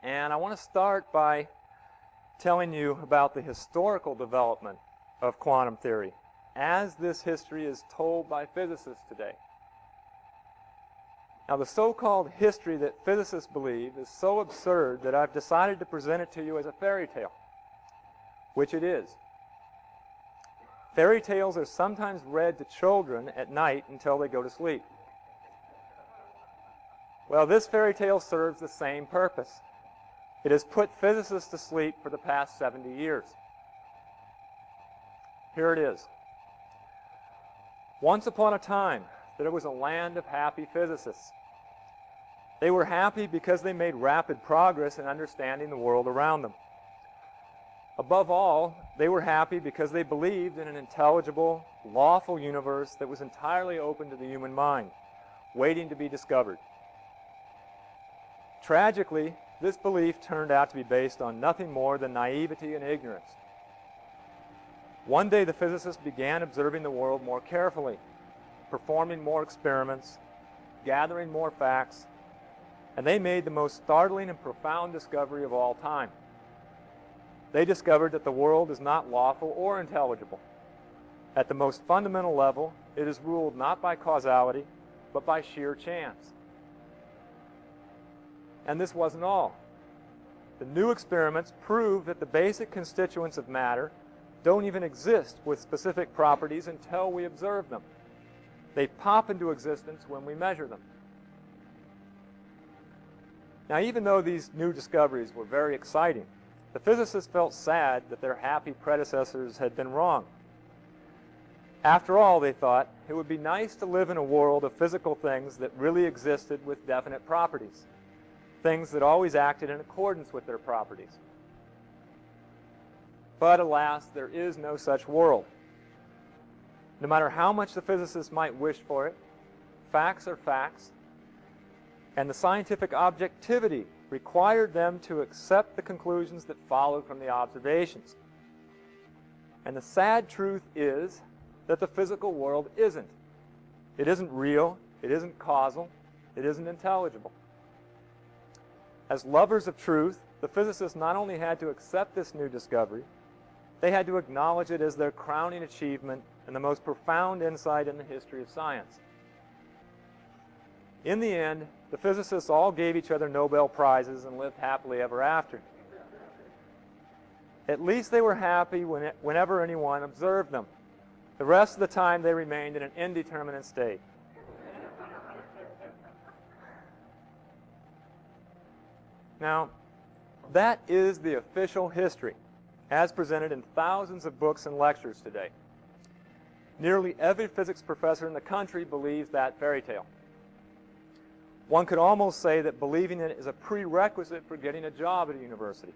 And I want to start by telling you about the historical development of quantum theory as this history is told by physicists today. Now, the so-called history that physicists believe is so absurd that I've decided to present it to you as a fairy tale, which it is. Fairy tales are sometimes read to children at night until they go to sleep. Well, this fairy tale serves the same purpose. It has put physicists to sleep for the past 70 years. Here it is. Once upon a time, there was a land of happy physicists. They were happy because they made rapid progress in understanding the world around them. Above all, they were happy because they believed in an intelligible, lawful universe that was entirely open to the human mind, waiting to be discovered. Tragically, this belief turned out to be based on nothing more than naivety and ignorance. One day, the physicists began observing the world more carefully, performing more experiments, gathering more facts, and they made the most startling and profound discovery of all time. They discovered that the world is not lawful or intelligible. At the most fundamental level, it is ruled not by causality, but by sheer chance. And this wasn't all. The new experiments prove that the basic constituents of matter don't even exist with specific properties until we observe them. They pop into existence when we measure them. Now, even though these new discoveries were very exciting, the physicists felt sad that their happy predecessors had been wrong. After all, they thought, it would be nice to live in a world of physical things that really existed with definite properties, things that always acted in accordance with their properties. But alas, there is no such world. No matter how much the physicists might wish for it, facts are facts, and the scientific objectivity required them to accept the conclusions that followed from the observations. And the sad truth is that the physical world isn't. It isn't real, it isn't causal, it isn't intelligible. As lovers of truth, the physicists not only had to accept this new discovery, they had to acknowledge it as their crowning achievement and the most profound insight in the history of science. In the end, the physicists all gave each other Nobel Prizes and lived happily ever after. At least they were happy whenever anyone observed them. The rest of the time, they remained in an indeterminate state. Now, that is the official history, as presented in thousands of books and lectures today. Nearly every physics professor in the country believes that fairy tale. One could almost say that believing it is a prerequisite for getting a job at a university.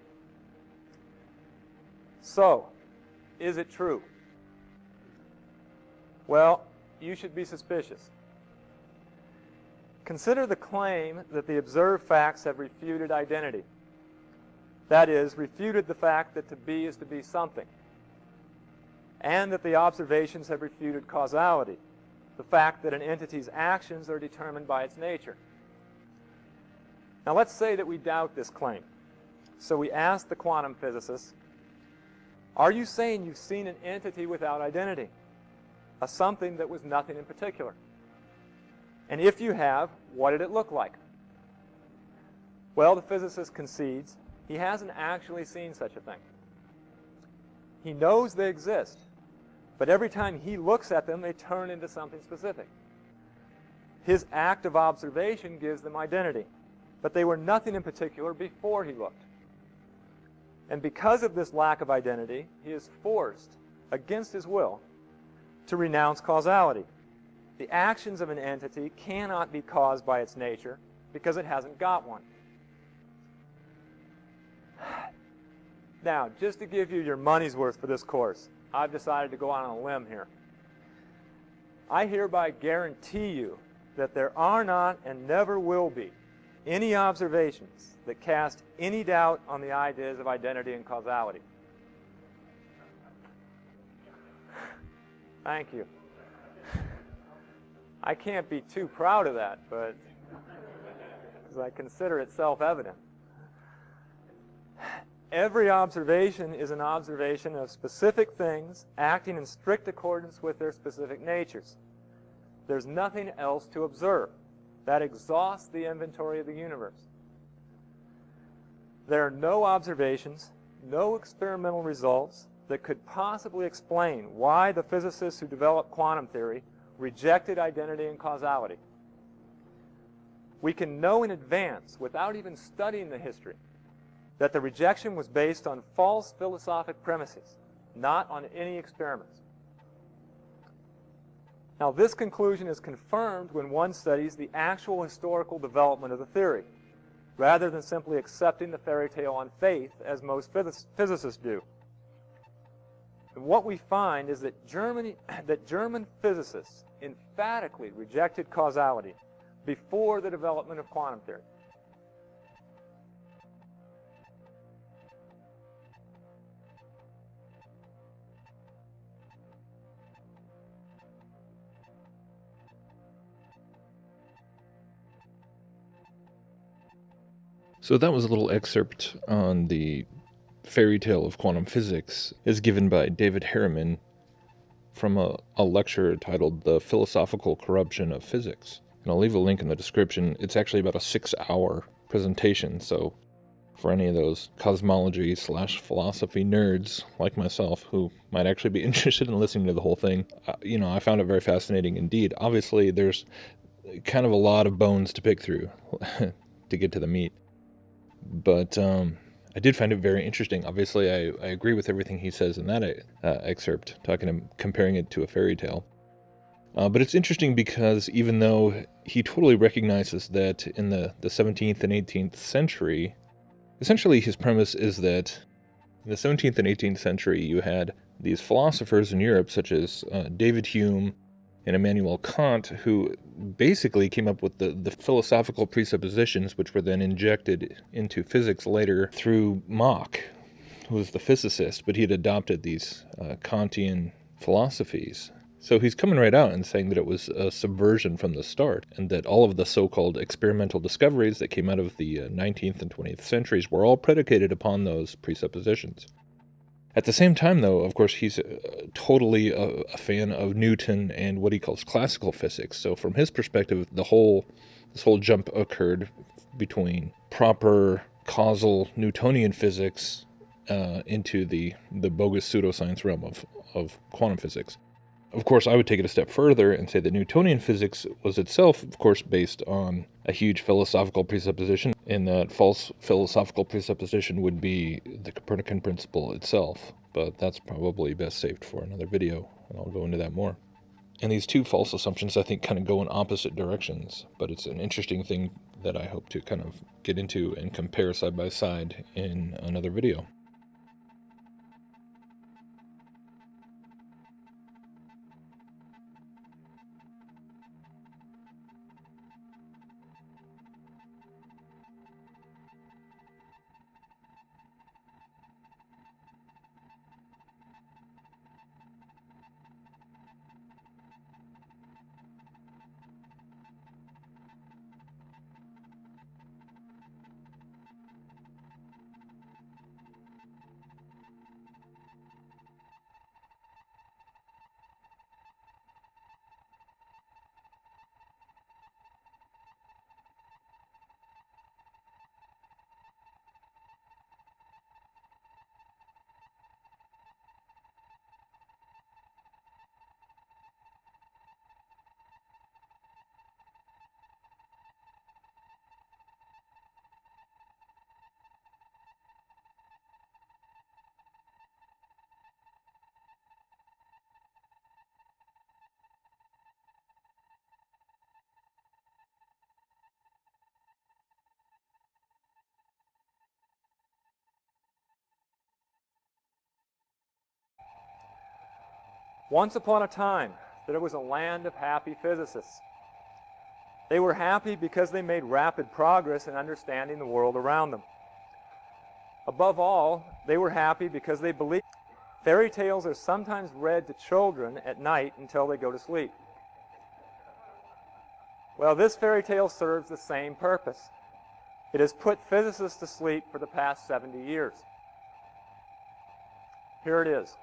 So, is it true? Well, you should be suspicious. Consider the claim that the observed facts have refuted identity. That is, refuted the fact that to be is to be something. And that the observations have refuted causality, the fact that an entity's actions are determined by its nature. Now, let's say that we doubt this claim. So we ask the quantum physicists, are you saying you've seen an entity without identity? A something that was nothing in particular? And if you have, what did it look like? Well, the physicist concedes he hasn't actually seen such a thing. He knows they exist, but every time he looks at them, they turn into something specific. His act of observation gives them identity, but they were nothing in particular before he looked. And because of this lack of identity, he is forced, against his will, to renounce causality. The actions of an entity cannot be caused by its nature because it hasn't got one. Now, just to give you your money's worth for this course, I've decided to go out on a limb here. I hereby guarantee you that there are not and never will be any observations that cast any doubt on the ideas of identity and causality. Thank you. I can't be too proud of that, but because I consider it self-evident. Every observation is an observation of specific things acting in strict accordance with their specific natures. There's nothing else to observe. That exhausts the inventory of the universe. There are no observations, no experimental results that could possibly explain why the physicists who developed quantum theory rejected identity and causality. We can know in advance, without even studying the history, that the rejection was based on false philosophic premises, not on any experiments. Now, this conclusion is confirmed when one studies the actual historical development of the theory, rather than simply accepting the fairy tale on faith, as most physicists do. And what we find is that German physicists emphatically rejected causality before the development of quantum theory. So that was a little excerpt on the fairy tale of quantum physics, as given by David Harriman from a lecture titled The Philosophical Corruption of Physics. And I'll leave a link in the description. It's actually about a 6-hour presentation, so for any of those cosmology/philosophy nerds like myself who might actually be interested in listening to the whole thing, I found it very fascinating indeed. Obviously, there's kind of a lot of bones to pick through to get to the meat. But I did find it very interesting. Obviously, I agree with everything he says in that excerpt, comparing it to a fairy tale. But it's interesting because even though he totally recognizes that in the 17th and 18th century, essentially his premise is that in the 17th and 18th century you had these philosophers in Europe such as David Hume and Immanuel Kant, who basically came up with the philosophical presuppositions which were then injected into physics later through Mach, who was the physicist, but he had adopted these Kantian philosophies. So he's coming right out and saying that it was a subversion from the start, and that all of the so-called experimental discoveries that came out of the 19th and 20th centuries were all predicated upon those presuppositions. At the same time, though, of course, he's totally a fan of Newton and what he calls classical physics. So from his perspective, this whole jump occurred between proper causal Newtonian physics into the bogus pseudoscience realm of quantum physics. Of course, I would take it a step further and say that Newtonian physics was itself, of course, based on a huge philosophical presupposition, and that false philosophical presupposition would be the Copernican principle itself. But that's probably best saved for another video, and I'll go into that more. And these two false assumptions, I think, kind of go in opposite directions, but it's an interesting thing that I hope to kind of get into and compare side by side in another video. Once upon a time, there was a land of happy physicists. They were happy because they made rapid progress in understanding the world around them. Above all, they were happy because they believed fairy tales are sometimes read to children at night until they go to sleep. Well, this fairy tale serves the same purpose. It has put physicists to sleep for the past 70 years. Here it is.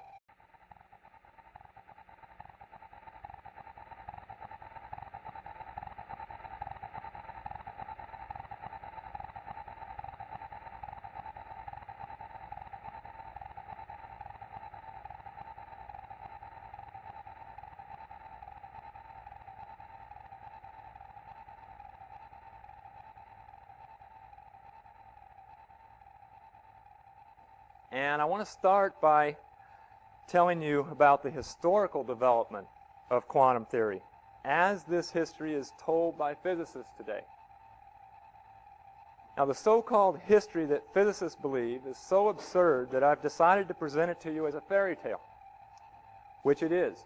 And I want to start by telling you about the historical development of quantum theory as this history is told by physicists today. Now, the so-called history that physicists believe is so absurd that I've decided to present it to you as a fairy tale, which it is.